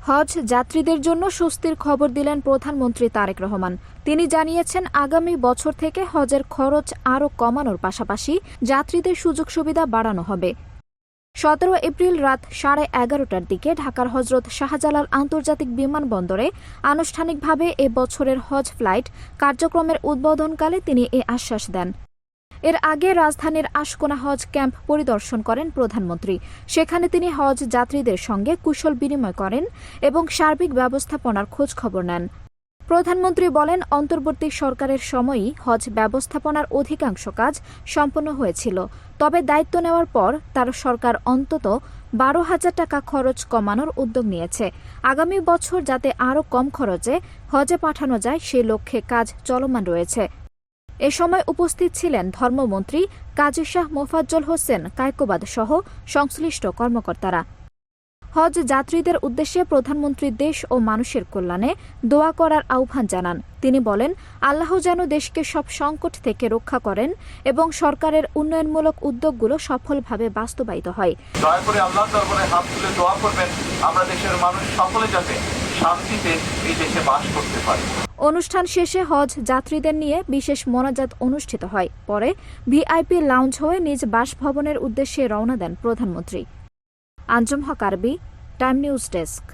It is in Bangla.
হজ যাত্রীদের জন্য স্বস্তির খবর দিলেন প্রধানমন্ত্রী তারেক রহমান। তিনি জানিয়েছেন, আগামী বছর থেকে হজের খরচ আরও কমানোর পাশাপাশি যাত্রীদের সুযোগ সুবিধা বাড়ানো হবে। 17 এপ্রিল রাত 11:30টার দিকে ঢাকার হজরত শাহজালাল আন্তর্জাতিক বিমানবন্দরে আনুষ্ঠানিকভাবে এ বছরের হজ ফ্লাইট কার্যক্রমের উদ্বোধনকালে তিনি এ আশ্বাস দেন। এর আগে রাজধানীর আশকোনা হজ ক্যাম্প পরিদর্শন করেন প্রধানমন্ত্রী। সেখানে তিনি হজ যাত্রীদের সঙ্গে কুশল বিনিময় করেন এবং সার্বিক ব্যবস্থাপনার খোঁজ খবর নেন। প্রধানমন্ত্রী বলেন, অন্তর্বর্তী সরকারের সময়ই হজ ব্যবস্থাপনার অধিকাংশ কাজ সম্পন্ন হয়েছিল। তবে দায়িত্ব নেওয়ার পর তার সরকার অন্তত 12,000 টাকা খরচ কমানোর উদ্যোগ নিয়েছে। আগামী বছর যাতে আরও কম খরচে হজে পাঠানো যায় সে লক্ষ্যে কাজ চলমান রয়েছে। এ সময় উপস্থিত ছিলেন ধর্মমন্ত্রী কাজী শাহ মোফাজ্জল হোসেন কায়কোবাদ সহ সংশ্লিষ্ট কর্মকর্তারা। হজ যাত্রীদের উদ্দেশ্যে প্রধানমন্ত্রী দেশ ও মানুষের কল্যাণে দোয়া করার আহ্বান জানান। তিনি বলেন, আল্লাহ যেন দেশকে সব সংকট থেকে রক্ষা করেন এবং সরকারের উন্নয়নমূলক উদ্যোগগুলো সফলভাবে বাস্তবায়িত হয়। দয়া করে আল্লাহর দরবারে হাত তুলে দোয়া করবেন, আমরা দেশের মানুষ সকলে যাতে শান্তিতে এই দেশে বাস করতে পারে। অনুষ্ঠান শেষে হজ যাত্রীদের নিয়ে বিশেষ মোনাজাত অনুষ্ঠিত হয়। পরে ভিআইপি লাউঞ্জ হয়ে নিজ বাসভবনের উদ্দেশ্যে রওনা দেন প্রধানমন্ত্রী। আঞ্জুম হক আরবি, টাইম নিউজ ডেস্ক।